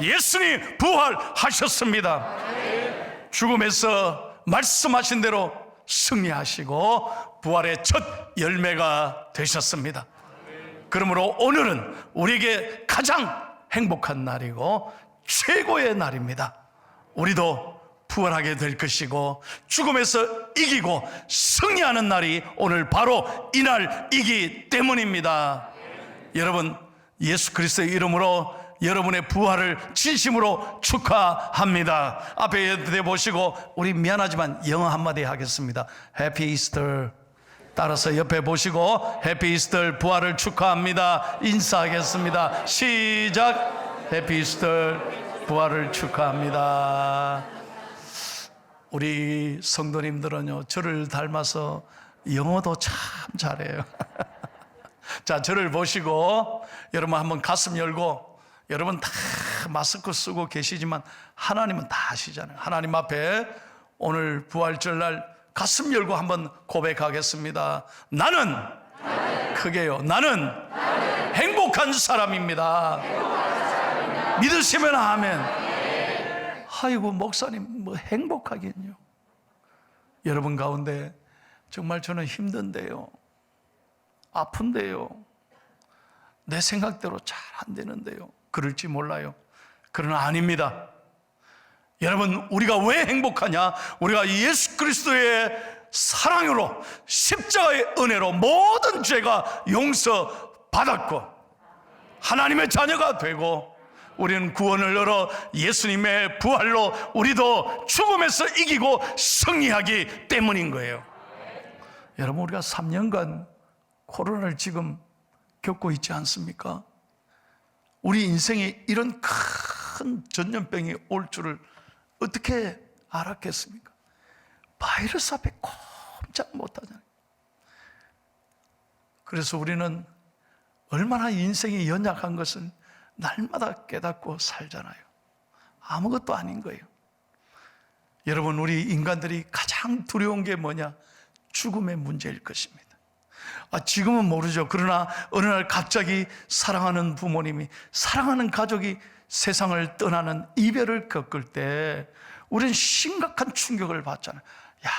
예수님 부활하셨습니다. 죽음에서 말씀하신 대로 승리하시고 부활의 첫 열매가 되셨습니다. 그러므로 오늘은 우리에게 가장 행복한 날이고 최고의 날입니다. 우리도 부활하게 될 것이고 죽음에서 이기고 승리하는 날이 오늘 바로 이날이기 때문입니다. 여러분, 예수 그리스도의 이름으로 여러분의 부활을 진심으로 축하합니다. 앞에 대보시고 우리 미안하지만 영어 한마디 하겠습니다. 해피 이스터. 따라서 옆에 보시고 해피 이스터, 부활을 축하합니다. 인사하겠습니다. 시작. 해피 이스터, 부활을 축하합니다. 우리 성도님들은요, 저를 닮아서 영어도 참 잘해요. 자, 저를 보시고 여러분 한번 가슴 열고, 여러분 다 마스크 쓰고 계시지만 하나님은 다 아시잖아요. 하나님 앞에 오늘 부활절날 가슴 열고 한번 고백하겠습니다. 나는 크게요, 나는 행복한 사람입니다. 믿으시면 아멘. 아이고 목사님, 뭐 행복하긴요. 여러분 가운데 정말 저는 힘든데요, 아픈데요, 내 생각대로 잘 안 되는데요, 그럴지 몰라요. 그러나 아닙니다. 여러분, 우리가 왜 행복하냐? 우리가 예수 그리스도의 사랑으로, 십자가의 은혜로 모든 죄가 용서받았고 하나님의 자녀가 되고, 우리는 구원을 얻어 예수님의 부활로 우리도 죽음에서 이기고 승리하기 때문인 거예요. 여러분, 우리가 3년간 코로나를 지금 겪고 있지 않습니까? 우리 인생에 이런 큰 전염병이 올 줄을 어떻게 알았겠습니까? 바이러스 앞에 꼼짝 못하잖아요. 그래서 우리는 얼마나 인생이 연약한 것을 날마다 깨닫고 살잖아요. 아무것도 아닌 거예요. 여러분, 우리 인간들이 가장 두려운 게 뭐냐? 죽음의 문제일 것입니다. 지금은 모르죠. 그러나 어느 날 갑자기 사랑하는 부모님이, 사랑하는 가족이 세상을 떠나는 이별을 겪을 때 우리는 심각한 충격을 받잖아요. 야,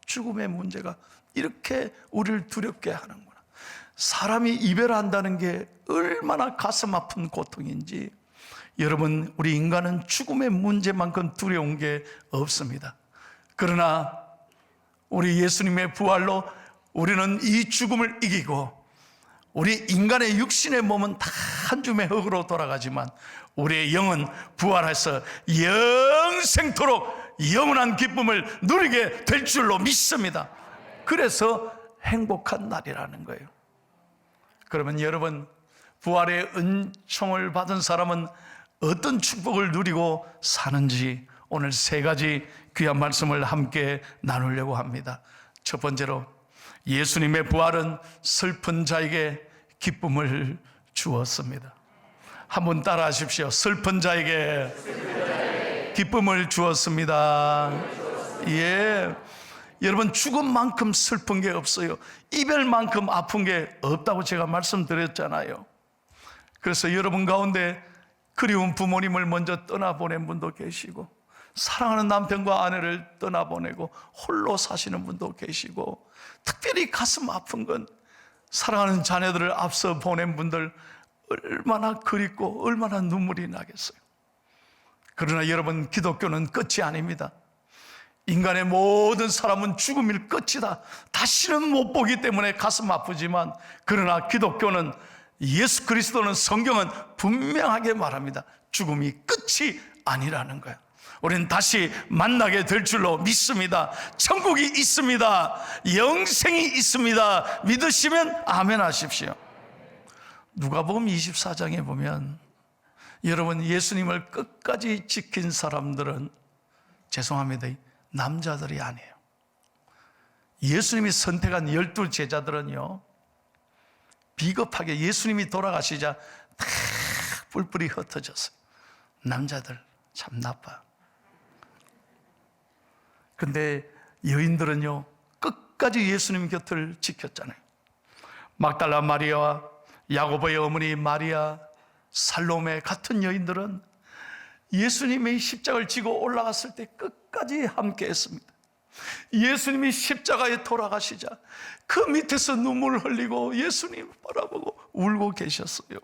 죽음의 문제가 이렇게 우리를 두렵게 하는구나. 사람이 이별한다는 게 얼마나 가슴 아픈 고통인지. 여러분, 우리 인간은 죽음의 문제만큼 두려운 게 없습니다. 그러나 우리 예수님의 부활로 우리는 이 죽음을 이기고, 우리 인간의 육신의 몸은 다 한 줌의 흙으로 돌아가지만 우리의 영은 부활해서 영생토록 영원한 기쁨을 누리게 될 줄로 믿습니다. 그래서 행복한 날이라는 거예요. 그러면 여러분, 부활의 은총을 받은 사람은 어떤 축복을 누리고 사는지 오늘 3가지 귀한 말씀을 함께 나누려고 합니다. 첫 번째로, 예수님의 부활은 슬픈 자에게 기쁨을 주었습니다. 한번 따라 하십시오. 슬픈 자에게 기쁨을 주었습니다. 예. 여러분, 죽음만큼 슬픈 게 없어요. 이별만큼 아픈 게 없다고 제가 말씀드렸잖아요. 그래서 여러분 가운데 그리운 부모님을 먼저 떠나보낸 분도 계시고, 사랑하는 남편과 아내를 떠나보내고 홀로 사시는 분도 계시고, 특별히 가슴 아픈 건 사랑하는 자녀들을 앞서 보낸 분들 얼마나 그립고 얼마나 눈물이 나겠어요. 그러나 여러분, 기독교는 끝이 아닙니다. 인간의 모든 사람은 죽음일 끝이다, 다시는 못 보기 때문에 가슴 아프지만, 그러나 기독교는, 예수 그리스도는, 성경은 분명하게 말합니다. 죽음이 끝이 아니라는 거예요. 우리는 다시 만나게 될 줄로 믿습니다. 천국이 있습니다. 영생이 있습니다. 믿으시면 아멘 하십시오. 누가복음 24장에 보면 여러분, 예수님을 끝까지 지킨 사람들은, 죄송합니다, 남자들이 아니에요. 예수님이 선택한 12 제자들은요, 비겁하게 예수님이 돌아가시자 다 뿔뿔이 흩어졌어요. 남자들 참 나빠. 근데 여인들은요, 끝까지 예수님 곁을 지켰잖아요. 막달라 마리아와 야고보의 어머니 마리아, 살로메 같은 여인들은 예수님이 십자가를 지고 올라갔을 때 끝까지 함께 했습니다. 예수님이 십자가에 돌아가시자 그 밑에서 눈물을 흘리고 예수님 바라보고 울고 계셨어요.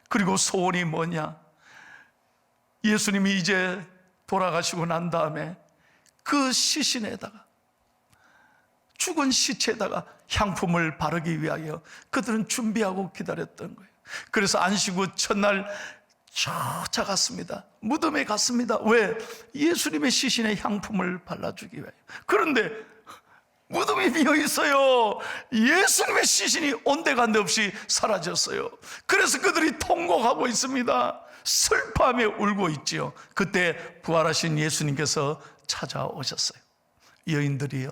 그리고 소원이 뭐냐? 예수님이 이제 돌아가시고 난 다음에 그 시신에다가, 죽은 시체에다가 향품을 바르기 위하여 그들은 준비하고 기다렸던 거예요. 그래서 안식 후 첫날 쫓아갔습니다. 무덤에 갔습니다. 왜? 예수님의 시신에 향품을 발라주기 위하여. 그런데 무덤이 비어 있어요. 예수님의 시신이 온데간데 없이 사라졌어요. 그래서 그들이 통곡하고 있습니다. 슬퍼하며 울고 있지요. 그때 부활하신 예수님께서 찾아오셨어요. 여인들이요,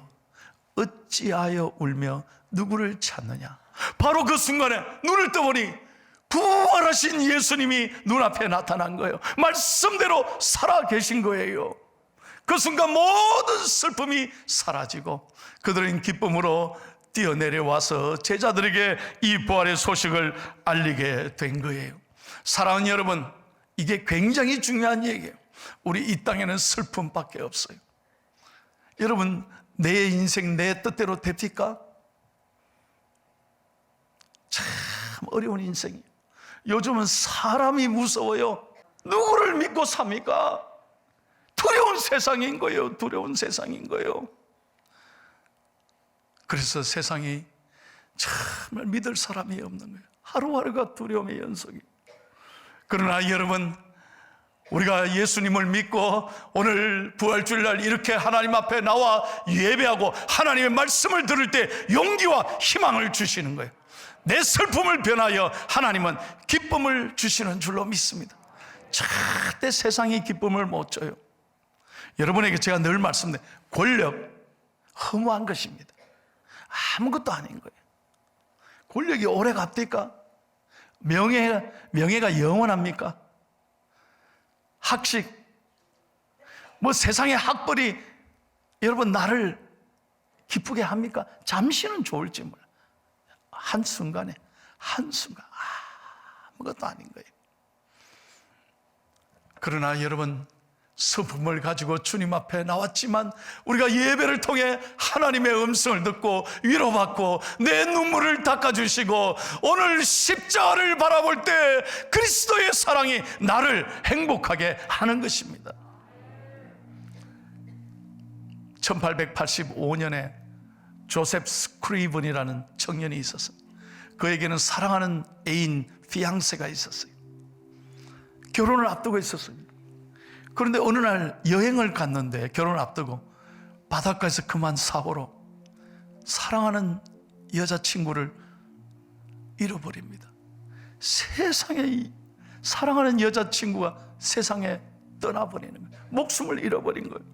어찌하여 울며 누구를 찾느냐? 바로 그 순간에 눈을 떠보니 부활하신 예수님이 눈앞에 나타난 거예요. 말씀대로 살아계신 거예요. 그 순간 모든 슬픔이 사라지고 그들은 기쁨으로 뛰어내려와서 제자들에게 이 부활의 소식을 알리게 된 거예요. 사랑하는 여러분, 이게 굉장히 중요한 얘기예요. 우리 이 땅에는 슬픔밖에 없어요. 여러분, 내 인생 내 뜻대로 됩니까? 참 어려운 인생이에요. 요즘은 사람이 무서워요. 누구를 믿고 삽니까? 두려운 세상인 거예요. 두려운 세상인 거예요. 그래서 세상이 정말 믿을 사람이 없는 거예요. 하루하루가 두려움의 연속이에요. 그러나 여러분, 우리가 예수님을 믿고 오늘 부활주일날 이렇게 하나님 앞에 나와 예배하고 하나님의 말씀을 들을 때 용기와 희망을 주시는 거예요. 내 슬픔을 변하여 하나님은 기쁨을 주시는 줄로 믿습니다. 절대 세상이 기쁨을 못 줘요. 여러분에게 제가 늘 말씀드려요. 권력 허무한 것입니다. 아무것도 아닌 거예요. 권력이 오래 갑니까? 명예가 영원합니까? 학식, 세상의 학벌이 여러분 나를 기쁘게 합니까? 잠시는 좋을지 몰라. 한순간 아무것도 아닌 거예요. 그러나 여러분, 슬픔을 가지고 주님 앞에 나왔지만 우리가 예배를 통해 하나님의 음성을 듣고 위로받고 내 눈물을 닦아주시고 오늘 십자가를 바라볼 때 그리스도의 사랑이 나를 행복하게 하는 것입니다. 1885년에 조셉 스크리븐이라는 청년이 있었어요. 그에게는 사랑하는 애인 피앙세가 있었어요. 결혼을 앞두고 있었어요. 그런데 어느 날 여행을 갔는데 결혼을 앞두고 바닷가에서 그만 사고로 사랑하는 여자친구를 잃어버립니다. 세상에 사랑하는 여자친구가 세상에 떠나버리는 거예요. 목숨을 잃어버린 거예요.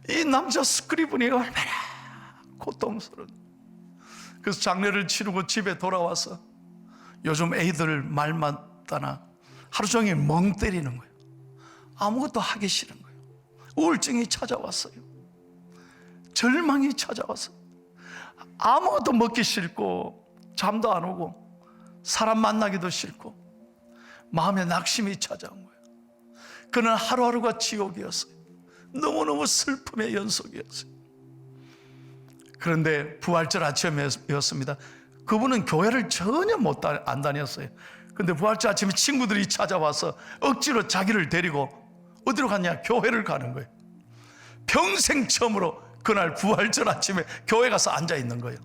이 남자 스크리븐이 얼마나 고통스러운. 그래서 장례를 치르고 집에 돌아와서 요즘 애들 말만 따나 하루 종일 멍 때리는 거예요. 아무것도 하기 싫은 거예요. 우울증이 찾아왔어요. 절망이 찾아왔어요. 아무것도 먹기 싫고 잠도 안 오고 사람 만나기도 싫고 마음에 낙심이 찾아온 거예요. 그는 하루하루가 지옥이었어요. 너무너무 슬픔의 연속이었어요. 그런데 부활절 아침이었습니다. 그분은 교회를 전혀 안 다녔어요. 근데 부활절 아침에 친구들이 찾아와서 억지로 자기를 데리고 어디로 갔냐? 교회를 가는 거예요. 평생 처음으로 그날 부활절 아침에 교회 가서 앉아 있는 거예요.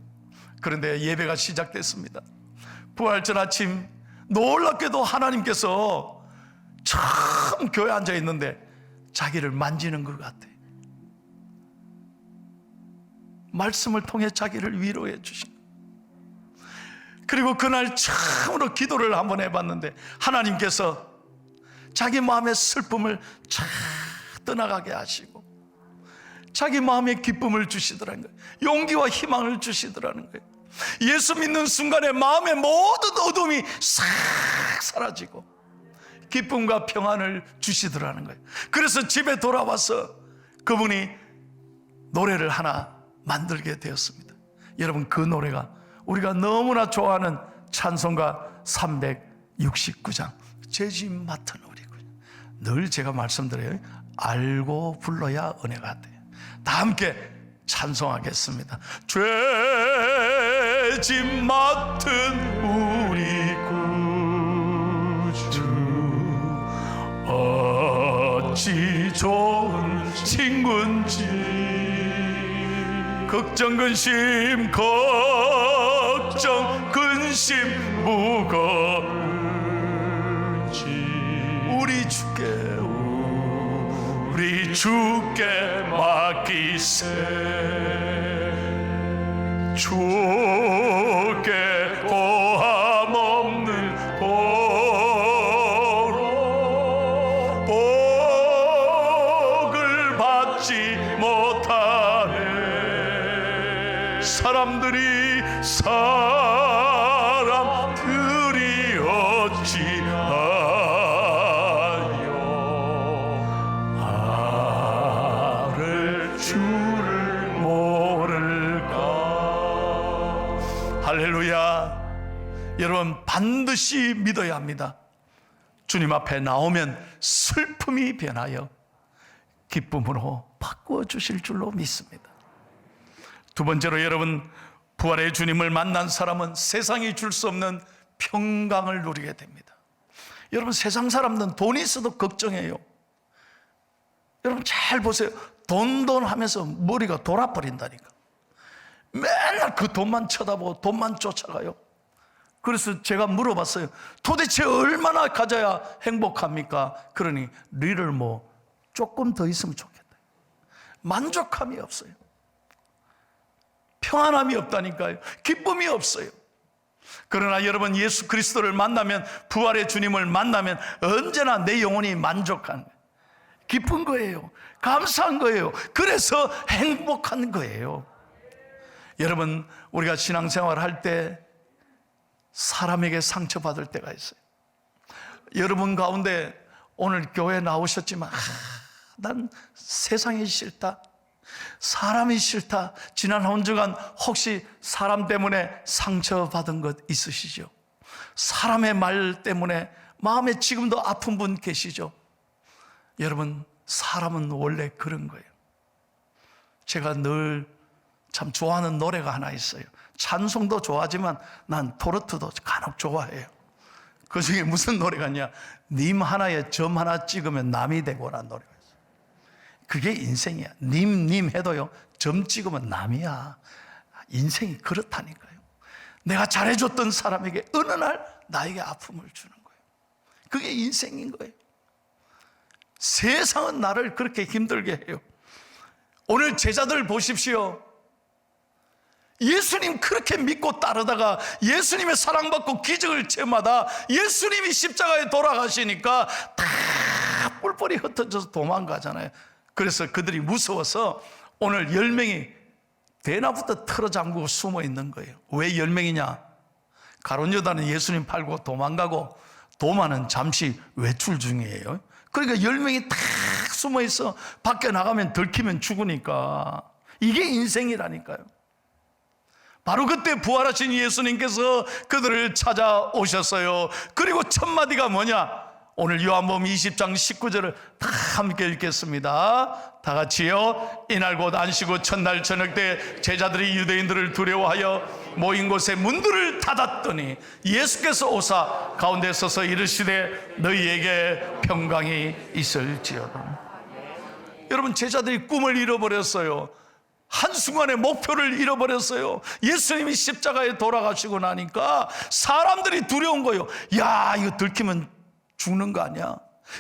그런데 예배가 시작됐습니다. 부활절 아침 놀랍게도 하나님께서 처음 교회에 앉아 있는데 자기를 만지는 것 같아요. 말씀을 통해 자기를 위로해 주신 거예요. 그리고 그날 처음으로 기도를 한번 해봤는데 하나님께서 자기 마음의 슬픔을 쫙 떠나가게 하시고 자기 마음에 기쁨을 주시더라는 거예요. 용기와 희망을 주시더라는 거예요. 예수 믿는 순간에 마음의 모든 어둠이 싹 사라지고 기쁨과 평안을 주시더라는 거예요. 그래서 집에 돌아와서 그분이 노래를 하나 만들게 되었습니다. 여러분, 그 노래가 우리가 너무나 좋아하는 찬송가 369장 죄짐 맡은 우리 늘 제가 말씀드려요. 알고 불러야 은혜가 돼. 다 함께 찬송하겠습니다. 죄짐 맡은 우리 구주, 어찌 좋은 친구인지, 걱정 근심 무거운지 우리 주께 맡기세. 주께 고함 없는 도로 복을 받지 못하네. 사람들이 어찌하여 나를 주를 모를까. 할렐루야. 여러분, 반드시 믿어야 합니다. 주님 앞에 나오면 슬픔이 변하여 기쁨으로 바꾸어 주실 줄로 믿습니다. 두 번째로, 여러분, 부활의 주님을 만난 사람은 세상이 줄 수 없는 평강을 누리게 됩니다. 여러분, 세상 사람들은 돈이 있어도 걱정해요. 여러분 잘 보세요. 돈 하면서 머리가 돌아버린다니까. 맨날 그 돈만 쳐다보고 돈만 쫓아가요. 그래서 제가 물어봤어요. 도대체 얼마나 가져야 행복합니까? 그러니 리를 조금 더 있으면 좋겠다. 만족함이 없어요. 평안함이 없다니까요. 기쁨이 없어요. 그러나 여러분, 예수 그리스도를 만나면, 부활의 주님을 만나면 언제나 내 영혼이 만족한 거예요. 기쁜 거예요. 감사한 거예요. 그래서 행복한 거예요. 여러분, 우리가 신앙생활 할 때 사람에게 상처받을 때가 있어요. 여러분 가운데 오늘 교회 나오셨지만 난 세상이 싫다, 사람이 싫다. 지난 한 주간 혹시 사람 때문에 상처받은 것 있으시죠? 사람의 말 때문에 마음에 지금도 아픈 분 계시죠? 여러분, 사람은 원래 그런 거예요. 제가 늘 참 좋아하는 노래가 하나 있어요. 찬송도 좋아하지만 난 토르트도 간혹 좋아해요. 그 중에 무슨 노래가 있냐, 님 하나에 점 하나 찍으면 남이 되고라는 노래가 있어요. 그게 인생이야. 님 해도요, 점 찍으면 남이야. 인생이 그렇다니까요. 내가 잘해줬던 사람에게 어느 날 나에게 아픔을 주는 거예요. 그게 인생인 거예요. 세상은 나를 그렇게 힘들게 해요. 오늘 제자들 보십시오. 예수님 그렇게 믿고 따르다가 예수님의 사랑받고 기적을 체험하다 예수님이 십자가에 돌아가시니까 다 뿔뿔이 흩어져서 도망가잖아요. 그래서 그들이 무서워서 오늘 10명이 대낮부터 틀어잠그고 숨어 있는 거예요. 왜 10명이냐? 가룟 유다는 예수님 팔고 도망가고 도마는 잠시 외출 중이에요. 그러니까 10명이 다 숨어 있어. 밖에 나가면 들키면 죽으니까. 이게 인생이라니까요. 바로 그때 부활하신 예수님께서 그들을 찾아오셨어요. 그리고 첫 마디가 뭐냐? 오늘 요한복음 20장 19절을 다 함께 읽겠습니다. 다 같이요. 이날 곧 안식 후 첫날 저녁 때 제자들이 유대인들을 두려워하여 모인 곳에 문들을 닫았더니 예수께서 오사 가운데 서서 이르시되 너희에게 평강이 있을지어다. 여러분, 제자들이 꿈을 잃어버렸어요. 한순간에 목표를 잃어버렸어요. 예수님이 십자가에 돌아가시고 나니까 사람들이 두려운 거예요. 야, 이거 들키면 죽는 거 아니야?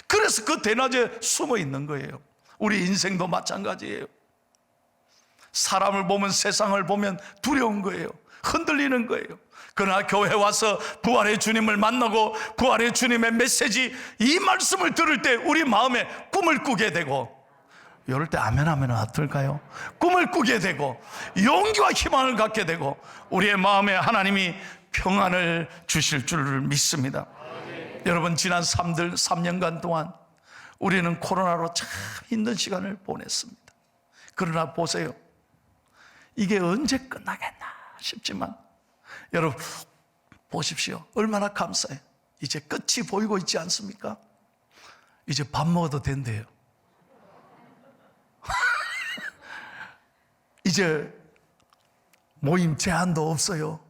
그래서 그 대낮에 숨어 있는 거예요. 우리 인생도 마찬가지예요. 사람을 보면, 세상을 보면 두려운 거예요. 흔들리는 거예요. 그러나 교회 와서 부활의 주님을 만나고 부활의 주님의 메시지, 이 말씀을 들을 때 우리 마음에 꿈을 꾸게 되고, 이럴 때 아멘 하면 어떨까요? 꿈을 꾸게 되고 용기와 희망을 갖게 되고 우리의 마음에 하나님이 평안을 주실 줄을 믿습니다. 여러분, 지난 3년간 동안 우리는 코로나로 참 힘든 시간을 보냈습니다. 그러나 보세요, 이게 언제 끝나겠나 싶지만 여러분 보십시오. 얼마나 감사해요. 이제 끝이 보이고 있지 않습니까? 이제 밥 먹어도 된대요. 이제 모임 제한도 없어요.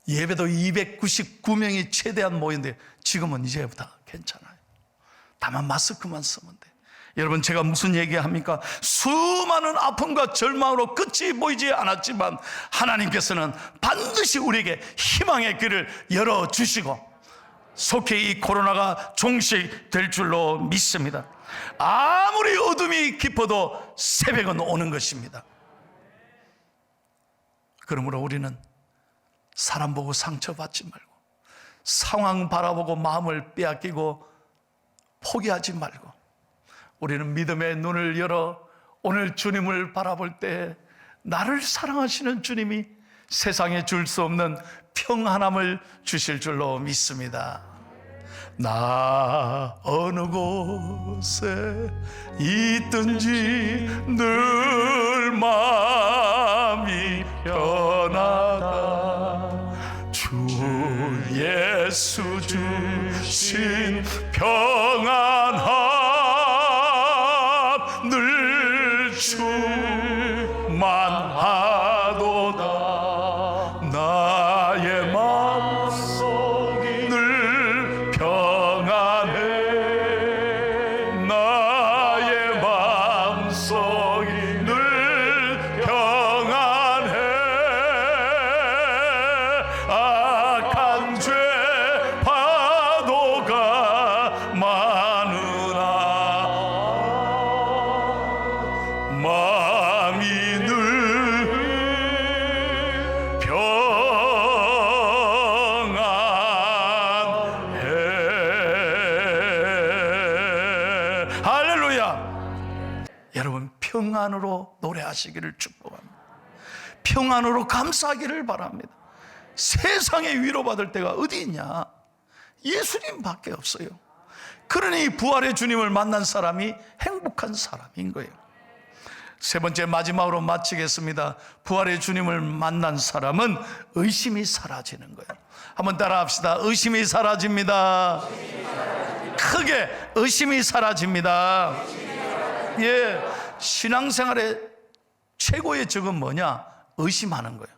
예배도 299명이 최대한 모인데 지금은 이제부터 괜찮아요. 다만 마스크만 쓰면 돼. 여러분, 제가 무슨 얘기합니까? 수많은 아픔과 절망으로 끝이 보이지 않았지만 하나님께서는 반드시 우리에게 희망의 길을 열어주시고 속히 이 코로나가 종식될 줄로 믿습니다. 아무리 어둠이 깊어도 새벽은 오는 것입니다. 그러므로 우리는 사람 보고 상처받지 말고, 상황 바라보고 마음을 빼앗기고 포기하지 말고, 우리는 믿음의 눈을 열어 오늘 주님을 바라볼 때 나를 사랑하시는 주님이 세상에 줄 수 없는 평안함을 주실 줄로 믿습니다. 나 어느 곳에 있든지 늘 마음이 편하다. 주 예수 주신 평안함 늘 충만하도다. 나의 마음속이 늘 평안해. 나의 마음속이 늘 평안해. 악한 죄 파도가 많으나 마음이 늘 평안해. 할렐루야. 여러분, 평안으로 노래하시기를 축복합니다. 평안으로 감사하기를 바랍니다. 세상에 위로받을 때가 어디 있냐? 예수님밖에 없어요. 그러니 부활의 주님을 만난 사람이 행복한 사람인 거예요. 세 번째, 마지막으로 마치겠습니다. 부활의 주님을 만난 사람은 의심이 사라지는 거예요. 한번 따라 합시다. 의심이 사라집니다. 크게 의심이 사라집니다. 예, 신앙생활의 최고의 적은 뭐냐? 의심하는 거예요.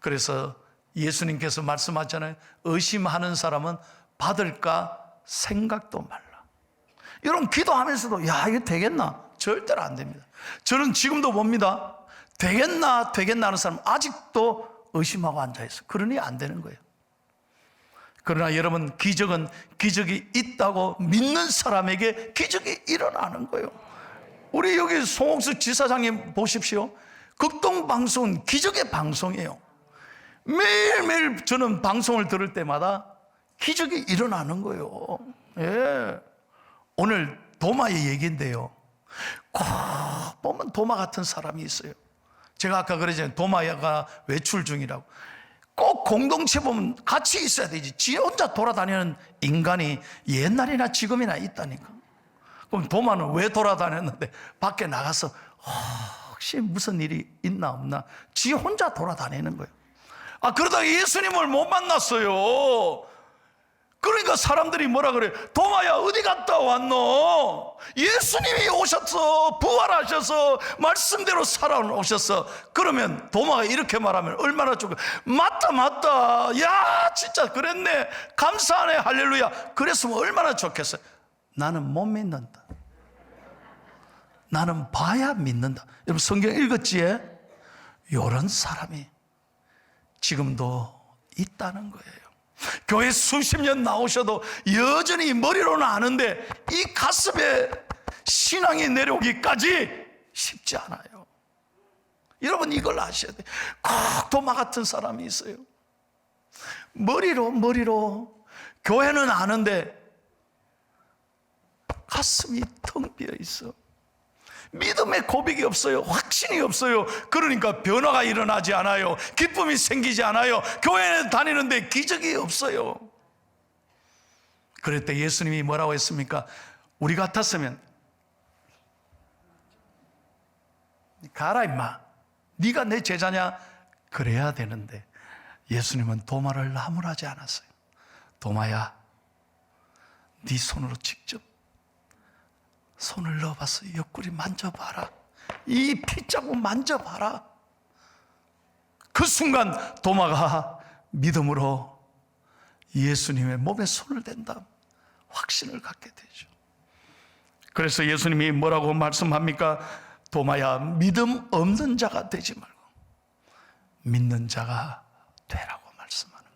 그래서 예수님께서 말씀하잖아요. 의심하는 사람은 받을까 생각도 말라. 여러분, 기도하면서도 야, 이거 되겠나? 절대로 안 됩니다. 저는 지금도 봅니다. 되겠나 하는 사람 아직도 의심하고 앉아있어요. 그러니 안 되는 거예요. 그러나 여러분, 기적이 있다고 믿는 사람에게 기적이 일어나는 거예요. 우리 여기 송옥수 지사장님 보십시오. 극동방송은 기적의 방송이에요. 매일매일 저는 방송을 들을 때마다 기적이 일어나는 거예요. 예. 오늘 도마의 얘기인데요. 꼭 보면 도마 같은 사람이 있어요. 제가 아까 그러잖아요. 도마가 외출 중이라고. 꼭 공동체 보면 같이 있어야 되지. 지 혼자 돌아다니는 인간이 옛날이나 지금이나 있다니까. 그럼 도마는 왜 돌아다녔는데 밖에 나가서 혹시 무슨 일이 있나 없나 지 혼자 돌아다니는 거예요. 그러다가 예수님을 못 만났어요. 그러니까 사람들이 뭐라 그래? 도마야, 어디 갔다 왔노? 예수님이 오셨어. 부활하셔서 말씀대로 살아오셨어. 그러면 도마가 이렇게 말하면 얼마나 좋고, 맞다. 야, 진짜 그랬네. 감사하네. 할렐루야. 그랬으면 얼마나 좋겠어요. 나는 못 믿는다. 나는 봐야 믿는다. 여러분, 성경 읽었지에? 이런 사람이 지금도 있다는 거예요. 교회 수십 년 나오셔도 여전히 머리로는 아는데 이 가슴에 신앙이 내려오기까지 쉽지 않아요. 여러분, 이걸 아셔야 돼요. 꼭 도마 같은 사람이 있어요. 머리로 교회는 아는데 가슴이 텅 비어 있어. 믿음의 고백이 없어요. 확신이 없어요. 그러니까 변화가 일어나지 않아요. 기쁨이 생기지 않아요. 교회에 다니는데 기적이 없어요. 그럴 때 예수님이 뭐라고 했습니까? 우리 같았으면 가라 임마, 네가 내 제자냐? 그래야 되는데 예수님은 도마를 나무라지 않았어요. 도마야, 네 손으로 직접 손을 넣어봐서 옆구리 만져봐라. 이 피자국 만져봐라. 그 순간 도마가 믿음으로 예수님의 몸에 손을 댄다 확신을 갖게 되죠. 그래서 예수님이 뭐라고 말씀합니까? 도마야, 믿음 없는 자가 되지 말고 믿는 자가 되라고 말씀하는 거예요.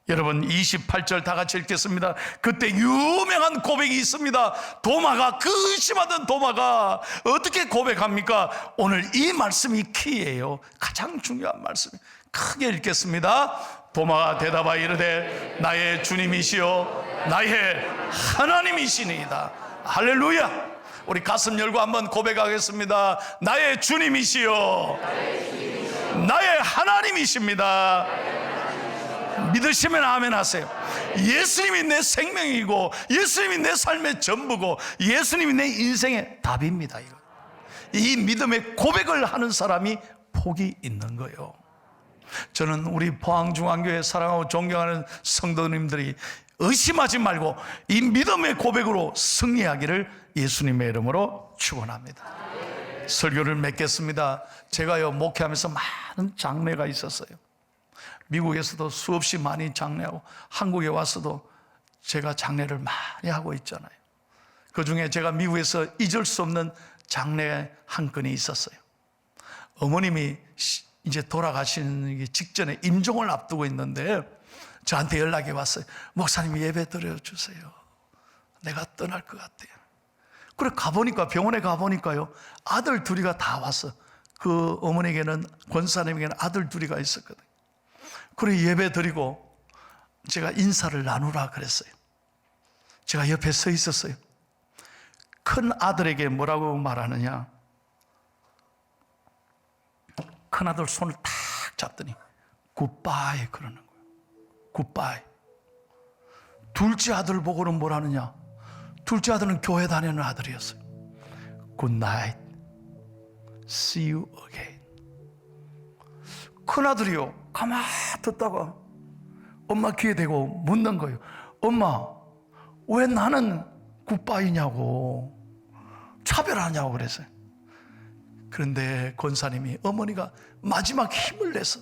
여러분 28절 다 같이 읽겠습니다. 그때 유명한 고백이 있습니다. 도마가, 그 의심하던 도마가 어떻게 고백합니까? 오늘 이 말씀이 키예요. 가장 중요한 말씀이에요. 크게 읽겠습니다. 도마가 대답하여 이르되 나의 주님이시여 나의 하나님이시니이다. 할렐루야. 우리 가슴 열고 한번 고백하겠습니다. 나의 주님이시여 나의 하나님이십니다. 믿으시면 아멘 하세요. 예수님이 내 생명이고 예수님이 내 삶의 전부고 예수님이 내 인생의 답입니다. 이 믿음의 고백을 하는 사람이 복이 있는 거예요. 저는 우리 포항중앙교회 사랑하고 존경하는 성도님들이 의심하지 말고 이 믿음의 고백으로 승리하기를 예수님의 이름으로 축원합니다. 설교를 맺겠습니다. 제가요 목회하면서 많은 장례가 있었어요. 미국에서도 수없이 많이 장례하고 한국에 와서도 제가 장례를 많이 하고 있잖아요. 그 중에 제가 미국에서 잊을 수 없는 장례 한 건이 있었어요. 어머님이 이제 돌아가시는 직전에 임종을 앞두고 있는데 저한테 연락이 왔어요. 목사님 예배 드려주세요. 내가 떠날 것 같아요. 그래 가보니까, 병원에 가보니까요 아들 둘이가 다 왔어. 그 어머니에게는, 권사님에게는 아들 둘이가 있었거든요. 그래 예배 드리고 제가 인사를 나누라 그랬어요. 제가 옆에 서 있었어요. 큰 아들에게 뭐라고 말하느냐, 큰 아들 손을 탁 잡더니 굿바이 그러는 거예요. 굿바이. 둘째 아들 보고는 뭐라느냐, 둘째 아들은 교회 다니는 아들이었어요. 굿나잇, see you again. 큰 아들이요 가만히 듣다가 엄마 귀에 대고 묻는 거예요. 엄마 왜 나는 굿바이냐고, 차별하냐고 그랬어요. 그런데 권사님이, 어머니가 마지막 힘을 내서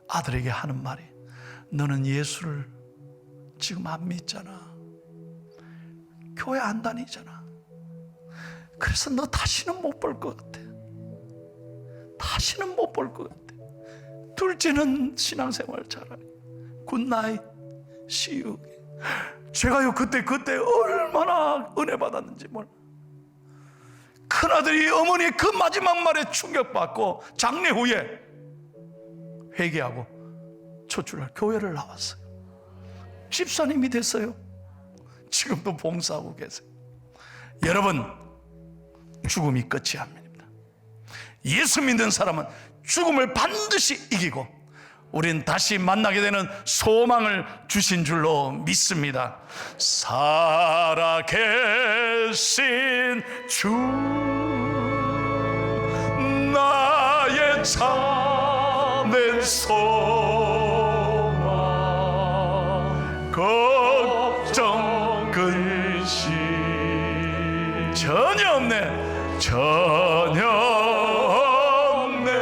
아들에게 하는 말이, 너는 예수를 지금 안 믿잖아. 교회 안 다니잖아. 그래서 너 다시는 못 볼 것 같아. 다시는 못 볼 것 같아. 둘째는 신앙생활 잘하니 굿나잇, see you. 제가요 그때 얼마나 은혜 받았는지 몰라. 큰아들이 어머니의 그 마지막 말에 충격받고 장례 후에 회개하고 초출날 교회를 나왔어요. 집사님이 됐어요. 지금도 봉사하고 계세요. 여러분, 죽음이 끝이 아닙니다. 예수 믿는 사람은 죽음을 반드시 이기고 우린 다시 만나게 되는 소망을 주신 줄로 믿습니다. 살아계신 주, 나의 참된 소망, 걱정 근심 전혀 없네, 전혀 없네.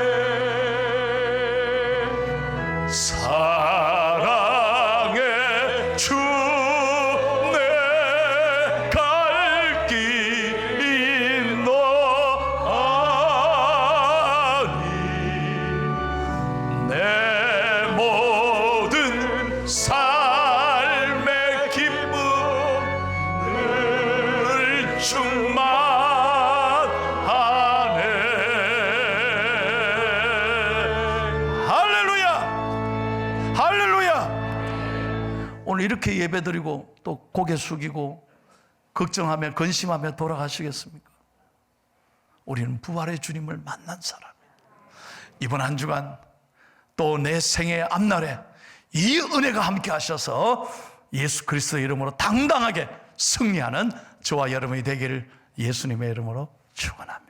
사랑의 주 내 갈 길이 너아니, 내 모든 삶의 기쁨 늘 충만하네. 할렐루야, 할렐루야. 오늘 이렇게 예배드리고 또 고개 숙이고 걱정하며 근심하며 돌아가시겠습니까? 우리는 부활의 주님을 만난 사람이에요. 이번 한 주간 또 내 생의 앞날에 이 은혜가 함께 하셔서 예수 그리스도의 이름으로 당당하게 승리하는 저와 여러분이 되기를 예수님의 이름으로 축원합니다.